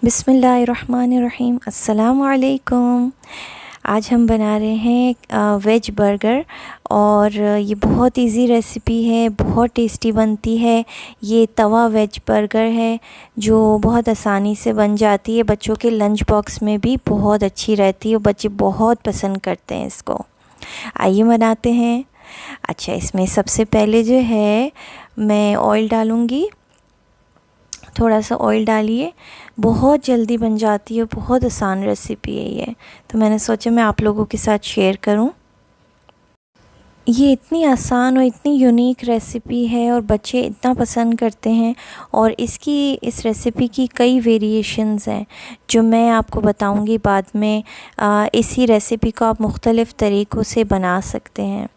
बिस्मिल्लाहिर्रहमानिर्रहीम। अस्सलामु अलैकुम। आज हम बना रहे हैं वेज बर्गर और ये बहुत इजी रेसिपी है, बहुत टेस्टी बनती है। ये तवा वेज बर्गर है जो बहुत आसानी से बन जाती है। बच्चों के लंच बॉक्स में भी बहुत अच्छी रहती है और बच्चे बहुत पसंद करते हैं इसको। आइए बनाते हैं। अच्छा, इसमें सबसे पहले जो है मैं ऑयल डालूँगी। थोड़ा सा ऑयल डालिए, बहुत जल्दी बन जाती है, बहुत आसान रेसिपी है ये। तो मैंने सोचा मैं आप लोगों के साथ शेयर करूं। ये इतनी आसान और इतनी यूनिक रेसिपी है और बच्चे इतना पसंद करते हैं। और इस रेसिपी की कई वेरिएशंस हैं जो मैं आपको बताऊंगी बाद में। इसी रेसिपी को आप मुख्तलिफ़ तरीक़ों से बना सकते हैं।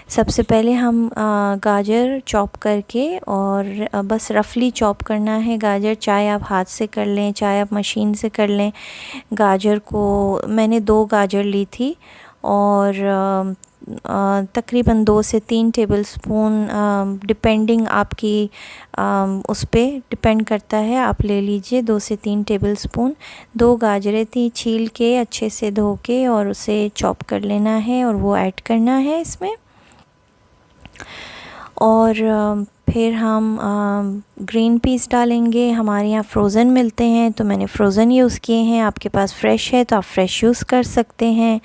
सबसे पहले हम गाजर चॉप करके और बस रफली चॉप करना है गाजर। चाहे आप हाथ से कर लें, चाहे आप मशीन से कर लें। गाजर को मैंने 2 गाजर ली थी और तकरीबन 2 से 3 टेबलस्पून, डिपेंडिंग आपकी उस पे डिपेंड करता है, आप ले लीजिए 2 से 3 टेबलस्पून। 2 गाजरें थी, छील के अच्छे से धो के और उसे चॉप कर लेना है और वो ऐड करना है इसमें। और फिर हम ग्रीन पीस डालेंगे। हमारे यहाँ फ्रोज़न मिलते हैं तो मैंने फ्रोज़न यूज़ किए हैं। आपके पास फ्रेश है तो आप फ्रेश यूज़ कर सकते हैं।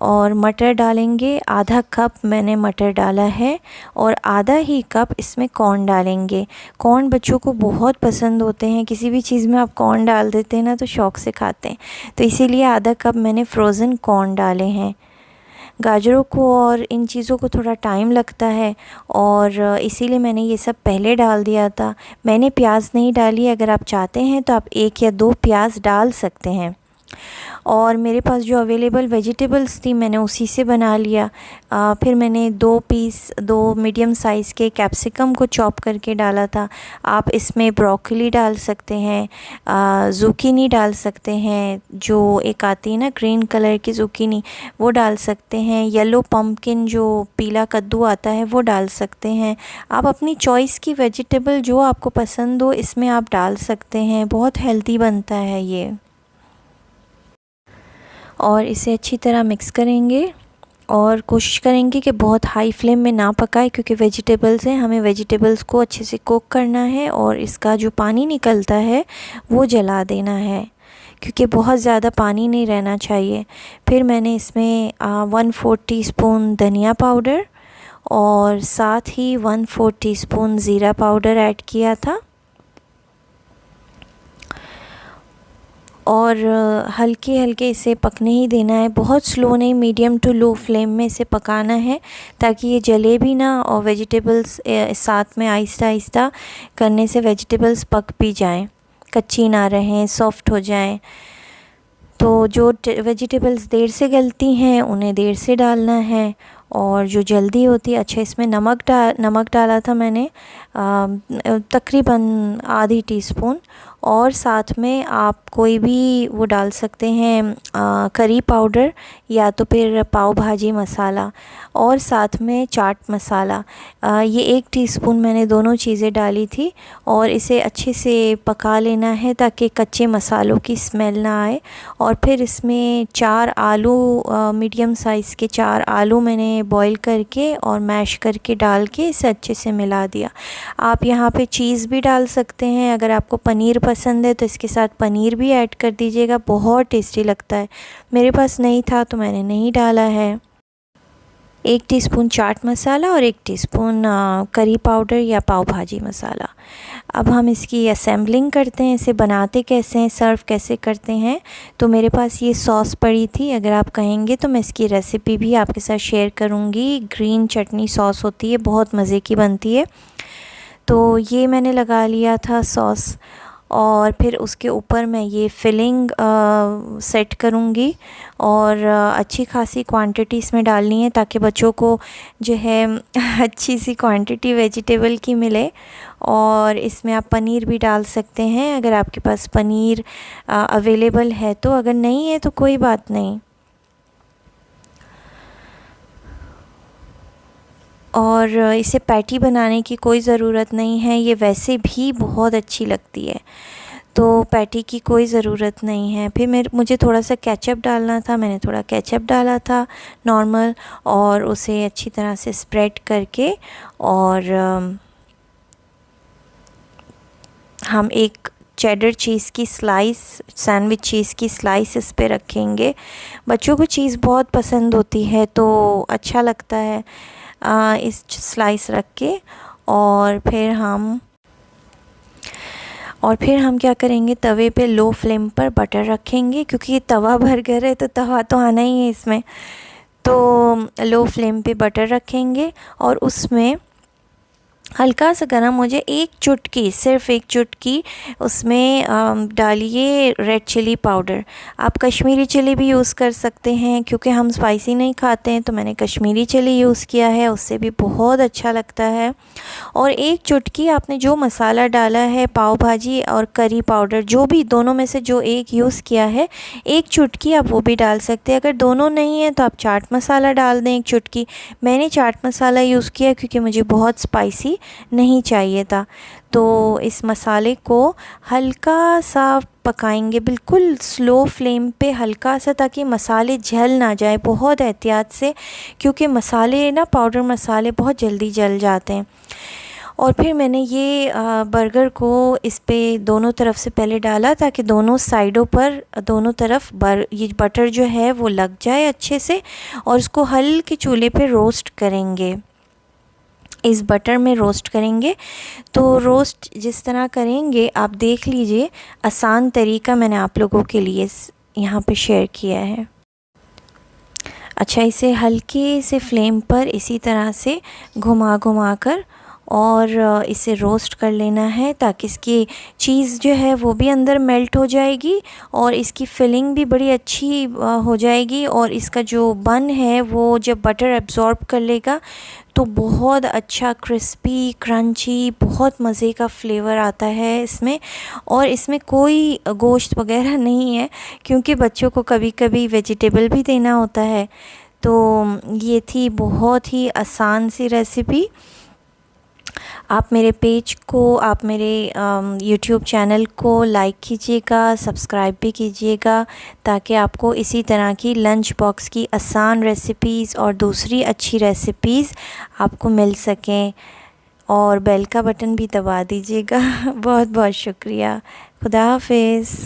और मटर डालेंगे, आधा कप मैंने मटर डाला है और आधा ही कप इसमें कॉर्न डालेंगे। कॉर्न बच्चों को बहुत पसंद होते हैं, किसी भी चीज़ में आप कॉर्न डाल देते हैं ना तो शौक़ से खाते हैं। तो इसीलिए आधा कप मैंने फ्रोज़न कॉर्न डाले हैं। गाजरों को और इन चीज़ों को थोड़ा टाइम लगता है और इसीलिए मैंने ये सब पहले डाल दिया था। मैंने प्याज नहीं डाली, अगर आप चाहते हैं तो आप 1 या 2 प्याज डाल सकते हैं। और मेरे पास जो अवेलेबल वेजिटेबल्स थी मैंने उसी से बना लिया। फिर मैंने 2 मीडियम साइज़ के कैप्सिकम को चॉप करके डाला था। आप इसमें ब्रोकली डाल सकते हैं, ज़ुकीनी डाल सकते हैं, जो एक आती है ना ग्रीन कलर की ज़ुकीनी, वो डाल सकते हैं। येलो पम्पकिन जो पीला कद्दू आता है वो डाल सकते हैं। आप अपनी चॉइस की वेजिटेबल जो आपको पसंद हो इसमें आप डाल सकते हैं। बहुत हेल्दी बनता है ये। और इसे अच्छी तरह मिक्स करेंगे और कोशिश करेंगे कि बहुत हाई फ्लेम में ना पकाए, क्योंकि वेजिटेबल्स हैं, हमें वेजिटेबल्स को अच्छे से कुक करना है और इसका जो पानी निकलता है वो जला देना है, क्योंकि बहुत ज़्यादा पानी नहीं रहना चाहिए। फिर मैंने इसमें 1/4 टीस्पून धनिया पाउडर और साथ ही 1/4 टीस्पून ज़ीरा पाउडर ऐड किया था। और हल्के हल्के इसे पकने ही देना है, बहुत स्लो नहीं, मीडियम टू लो फ्लेम में इसे पकाना है ताकि ये जले भी ना और वेजिटेबल्स साथ में आहिस्ता आहिस्ता करने से वेजिटेबल्स पक भी जाएं, कच्ची ना रहें, सॉफ्ट हो जाएं। तो जो वेजिटेबल्स देर से गलती हैं उन्हें देर से डालना है और जो जल्दी होती है। अच्छा, इसमें नमक डाला था मैंने तकरीबन आधी टीस्पून। और साथ में आप कोई भी वो डाल सकते हैं, करी पाउडर या तो फिर पाव भाजी मसाला, और साथ में चाट मसाला। ये 1 टीस्पून मैंने दोनों चीज़ें डाली थी और इसे अच्छे से पका लेना है ताकि कच्चे मसालों की स्मेल ना आए। और फिर इसमें 4 आलू, मीडियम साइज़ के 4 आलू मैंने बॉईल करके और मैश करके डाल के इसे अच्छे से मिला दिया। आप यहाँ पे चीज़ भी डाल सकते हैं, अगर आपको पनीर पसंद है तो इसके साथ पनीर भी ऐड कर दीजिएगा, बहुत टेस्टी लगता है। मेरे पास नहीं था तो मैंने नहीं डाला है। 1 टीस्पून चाट मसाला और 1 टीस्पून करी पाउडर या पाव भाजी मसाला। अब हम इसकी असेंबलिंग करते हैं, इसे बनाते कैसे हैं, सर्व कैसे करते हैं। तो मेरे पास ये सॉस पड़ी थी, अगर आप कहेंगे तो मैं इसकी रेसिपी भी आपके साथ शेयर करूँगी। ग्रीन चटनी सॉस होती है, बहुत मज़े की बनती है। तो ये मैंने लगा लिया था सॉस और फिर उसके ऊपर मैं ये फिलिंग सेट करूँगी और अच्छी खासी क्वांटिटी इसमें डालनी है ताकि बच्चों को जो है अच्छी सी क्वांटिटी वेजिटेबल की मिले। और इसमें आप पनीर भी डाल सकते हैं अगर आपके पास पनीर अवेलेबल है तो, अगर नहीं है तो कोई बात नहीं। और इसे पैटी बनाने की कोई ज़रूरत नहीं है, ये वैसे भी बहुत अच्छी लगती है। तो पैटी की कोई ज़रूरत नहीं है। फिर मुझे थोड़ा सा केचप डालना था, मैंने थोड़ा केचप डाला था नॉर्मल, और उसे अच्छी तरह से स्प्रेड करके और हम एक चेडर चीज़ की स्लाइस, सैंडविच चीज़ की स्लाइस इस पे रखेंगे। बच्चों को चीज़ बहुत पसंद होती है तो अच्छा लगता है इस स्लाइस रख के। और फिर हम क्या करेंगे, तवे पे लो फ्लेम पर बटर रखेंगे, क्योंकि तवा बर्गर है तो तवा तो आना ही है इसमें। तो लो फ्लेम पे बटर रखेंगे और उसमें हल्का सा गरम हो जाए, एक चुटकी, सिर्फ एक चुटकी उसमें डालिए रेड चिली पाउडर। आप कश्मीरी चिली भी यूज़ कर सकते हैं, क्योंकि हम स्पाइसी नहीं खाते हैं तो मैंने कश्मीरी चिली यूज़ किया है, उससे भी बहुत अच्छा लगता है। और एक चुटकी आपने जो मसाला डाला है, पाव भाजी और करी पाउडर, जो भी दोनों में से जो एक यूज़ किया है, एक चुटकी आप वो भी डाल सकते हैं। अगर दोनों नहीं है तो आप चाट मसाला डाल दें एक चुटकी। मैंने चाट मसाला यूज़ किया क्योंकि मुझे बहुत स्पाइसी नहीं चाहिए था। तो इस मसाले को हल्का सा पकाएंगे, बिल्कुल स्लो फ्लेम पे हल्का सा, ताकि मसाले जल ना जाए, बहुत एहतियात से, क्योंकि मसाले ना, पाउडर मसाले बहुत जल्दी जल जाते हैं। और फिर मैंने ये बर्गर को इस पे दोनों तरफ से पहले डाला, ताकि दोनों साइडों पर, दोनों तरफ ये बटर जो है वो लग जाए अच्छे से। और इसको हल्के चूल्हे पे रोस्ट करेंगे, इस बटर में रोस्ट करेंगे। तो रोस्ट जिस तरह करेंगे आप देख लीजिए, आसान तरीका मैंने आप लोगों के लिए यहाँ पे शेयर किया है। अच्छा, इसे हल्के से फ्लेम पर इसी तरह से घुमा घुमा कर और इसे रोस्ट कर लेना है, ताकि इसकी चीज़ जो है वो भी अंदर मेल्ट हो जाएगी और इसकी फिलिंग भी बड़ी अच्छी हो जाएगी। और इसका जो बन है वो जब बटर एब्ज़ॉर्ब कर लेगा तो बहुत अच्छा क्रिस्पी क्रंची, बहुत मज़े का फ्लेवर आता है इसमें। और इसमें कोई गोश्त वगैरह नहीं है, क्योंकि बच्चों को कभी कभी वेजिटेबल भी देना होता है। तो ये थी बहुत ही आसान सी रेसिपी। आप मेरे पेज को, आप मेरे यूट्यूब चैनल को लाइक कीजिएगा, सब्सक्राइब भी कीजिएगा, ताकि आपको इसी तरह की लंच बॉक्स की आसान रेसिपीज़ और दूसरी अच्छी रेसिपीज़ आपको मिल सकें। और बेल का बटन भी दबा दीजिएगा। बहुत बहुत शुक्रिया। खुदा हाफिज़।